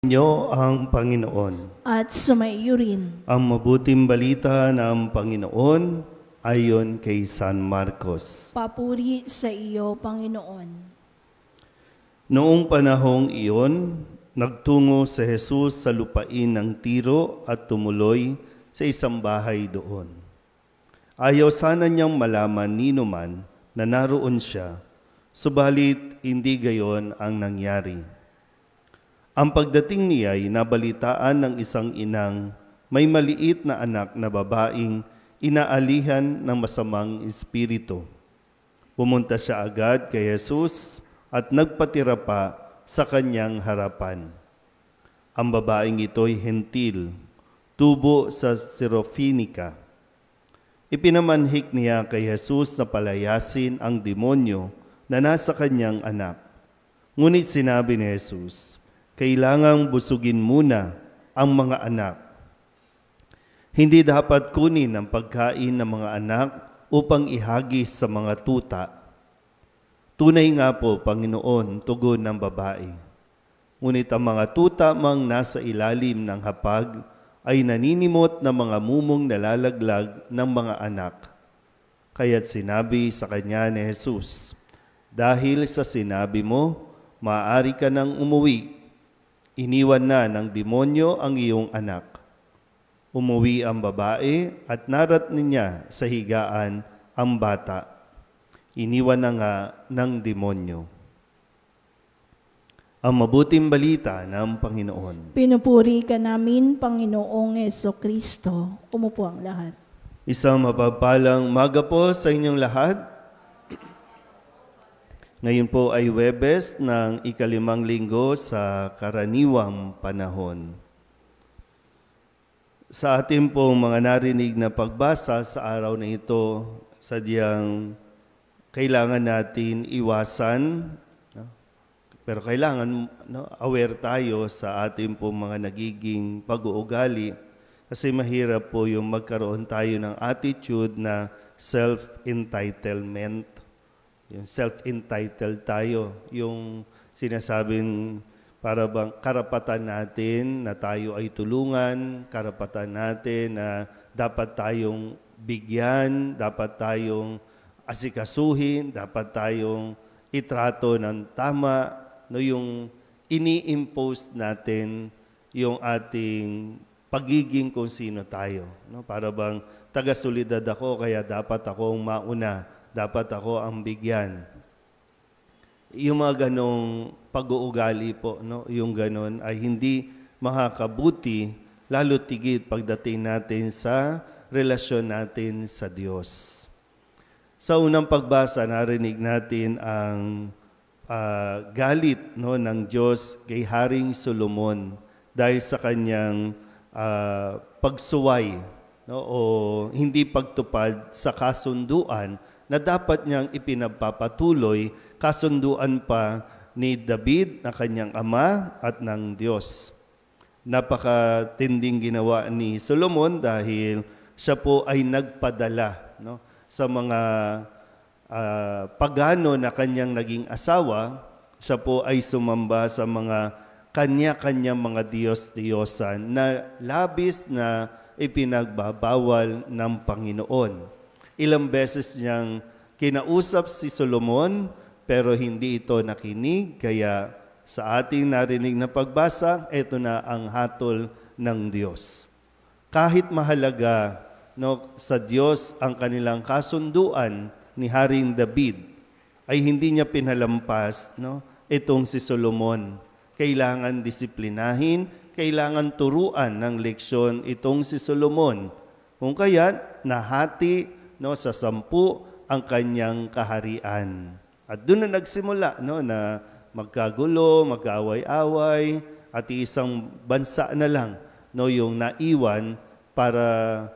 Inyo ang Panginoon. At sumaiyo rin. Ang mabuting balita ng Panginoon ayon kay San Marcos. Papuri sa iyo, Panginoon. Noong panahong iyon, nagtungo si Jesus sa lupain ng Tiro at tumuloy sa isang bahay doon. Ayaw sana niyang malaman nino man na naroon siya, subalit hindi gayon ang nangyari. Ang pagdating niya ay nabalitaan ng isang inang may maliit na anak na babaeng inaalihan ng masamang espiritu. Pumunta siya agad kay Jesus at nagpatira pa sa kanyang harapan. Ang babaeng ito'y hentil, tubo sa Sirofenica. Ipinamanhik niya kay Jesus na palayasin ang demonyo na nasa kanyang anak. Ngunit sinabi ni Jesus, kailangang busugin muna ang mga anak. Hindi dapat kunin ang pagkain ng mga anak upang ihagis sa mga tuta. Tunay nga po, Panginoon, tugon ng babae. Ngunit ang mga tuta mang nasa ilalim ng hapag ay naninimot na mga mumong nalalaglag ng mga anak. Kaya't sinabi sa kanya ni Jesus, dahil sa sinabi mo, maaari ka nang umuwi. Iniwan na ng demonyo ang iyong anak. Umuwi ang babae at narat niya sa higaan ang bata. Iniwan na nga ng demonyo. Ang mabuting balita ng Panginoon. Pinupuri ka namin, Panginoong Jesucristo. Umupo ang lahat. Isang mapagpalang umaga po sa inyong lahat. Ngayon po ay Huwebes ng ikalimang linggo sa karaniwang panahon. Sa ating pong mga narinig na pagbasa sa araw na ito, sadyang kailangan natin iwasan, pero kailangan aware tayo sa ating pong mga nagiging pag-uugali kasi mahirap po yung magkaroon tayo ng attitude na self-entitlement. Yung self-entitled tayo, yung sinasabing para bang karapatan natin na tayo ay tulungan, karapatan natin na dapat tayong bigyan, dapat tayong asikasuhin, dapat tayong itrato ng tama, no, yung ini-impose natin yung ating pagiging kung sino tayo. No? Para bang taga-solidad ako, kaya dapat akong mauna. Dapat ako ang bigyan. Yung mga ganong pag-uugali po, no? Yung ganon ay hindi makakabuti, lalo tigit pagdating natin sa relasyon natin sa Diyos. Sa unang pagbasa, narinig natin ang galit, no, ng Diyos kay Haring Solomon dahil sa kanyang pagsuway, no, o hindi pagtupad sa kasunduan na dapat niyang ipinagpapatuloy, kasunduan pa ni David na kanyang ama at ng Diyos. Napakatinding ginawa ni Solomon dahil siya po ay nagpadala, no, sa mga pagano na kanyang naging asawa. Siya po ay sumamba sa mga kanya-kanyang mga Diyos-Diyosan na labis na ipinagbabawal ng Panginoon. Ilang beses niyang kinausap si Solomon pero hindi ito nakinig. Kaya sa ating narinig na pagbasa, ito na ang hatol ng Diyos. Kahit mahalaga, no, sa Diyos ang kanilang kasunduan ni Haring David, ay hindi niya pinalampas, no, itong si Solomon. Kailangan disiplinahin, kailangan turuan ng leksyon itong si Solomon. Kung kaya't nahati, no, sa 10 ang kanyang kaharian. At doon na nagsimula, no, na magkagulo, mag-away-away, at isang bansa na lang, no, yung naiwan para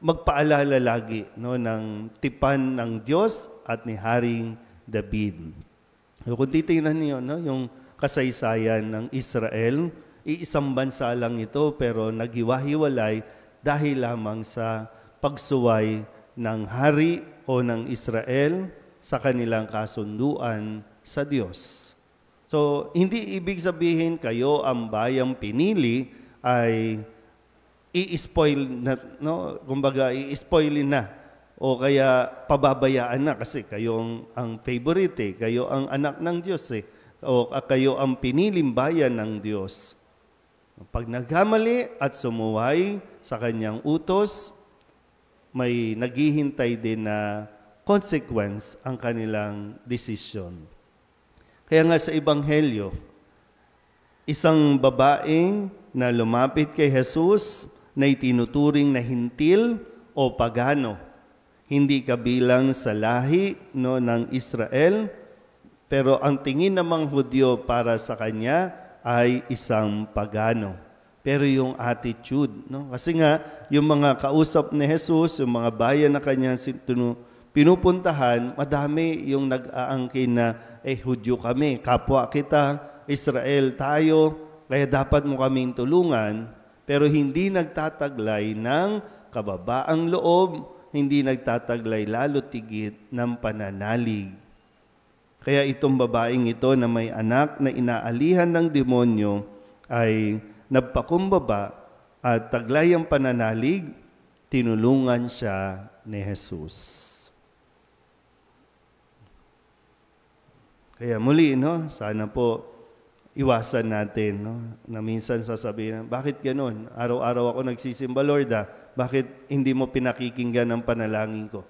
magpaalala lagi, no, ng tipan ng Diyos at ni Haring David. So, kung titingnan niyo, no, yung kasaysayan ng Israel, iisang bansa lang ito pero naghiwa-hiwalay dahil lamang sa pagsuway ng hari o ng Israel sa kanilang kasunduan sa Diyos. So, hindi ibig sabihin kayo ang bayang pinili ay i-spoil na, no? Kumbaga, i-spoilin na. O kaya pababayaan na kasi kayo ang favorite eh. Kayo ang anak ng Diyos eh. O kayo ang piniling bayan ng Diyos. Pag nagkamali at sumuway sa kanyang utos, may naghihintay din na consequence ang kanilang desisyon. Kaya nga sa Ebanghelyo, isang babaeng na lumapit kay Jesus na itinuturing na hintil o pagano. Hindi kabilang sa lahi ng Israel, pero ang tingin namang Hudyo para sa kanya ay isang pagano. Pero yung attitude, kasi nga yung mga kausap ni Jesus, yung mga bayan na kanya pinupuntahan, madami yung nag-aangkin na, Hudyo kami, kapwa kita, Israel tayo, kaya dapat mo kaming tulungan, pero hindi nagtataglay ng kababaang loob, hindi nagtataglay lalo tigit ng pananalig. Kaya itong babaeng ito na may anak na inaalihan ng demonyo ay nagpakumbaba at taglay ang pananalig, tinulungan siya ni Jesus. Kaya muli, sana po iwasan natin, na minsan sasabihin, bakit ganun? Araw-araw ako nagsisimba, Lord, bakit hindi mo pinakikinggan ang panalangin ko?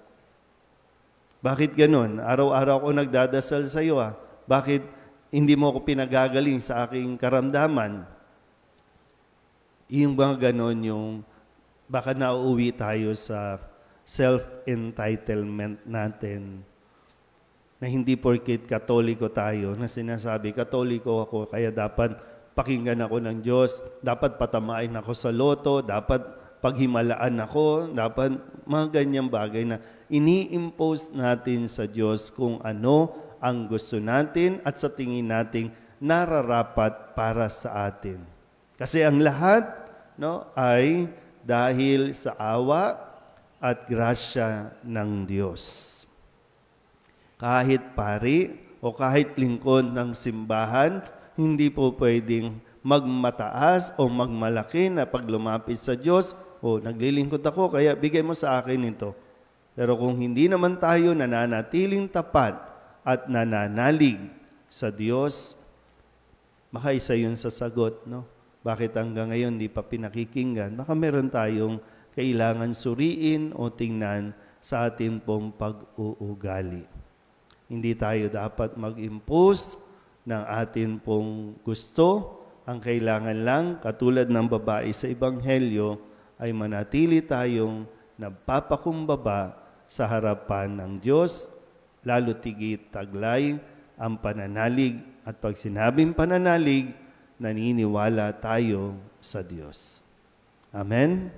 Bakit ganun? Araw-araw ako nagdadasal sa iyo, bakit hindi mo ako pinagagaling sa aking karamdaman? Yung mga ganun, yung baka nauuwi tayo sa self-entitlement natin, na hindi porket Katoliko tayo, na sinasabi, Katoliko ako, kaya dapat pakinggan ako ng Diyos, dapat patamain ako sa loto, dapat paghimalaan ako, dapat mga ganyang bagay na ini-impose natin sa Diyos kung ano ang gusto natin at sa tingin nating nararapat para sa atin. Kasi ang lahat ay dahil sa awa at grasya ng Diyos. Kahit pari o kahit lingkod ng simbahan, hindi po pwedeng magmataas o magmalaki na pag lumapit sa Diyos, naglilingkod ako, kaya bigay mo sa akin ito. Pero kung hindi naman tayo nananatiling tapat at nananalig sa Diyos, makaisa yun sa sagot, Bakit hanggang ngayon di pa pinakikinggan? Baka meron tayong kailangan suriin o tingnan sa ating pong pag-uugali. Hindi tayo dapat mag-impose ng atin pong gusto. Ang kailangan lang, katulad ng babae sa Ebanghelyo, ay manatili tayong nagpapakumbaba sa harapan ng Diyos, lalo tigit taglay ang pananalig. At pag sinabing pananalig, naniniwala tayo sa Diyos. Amen?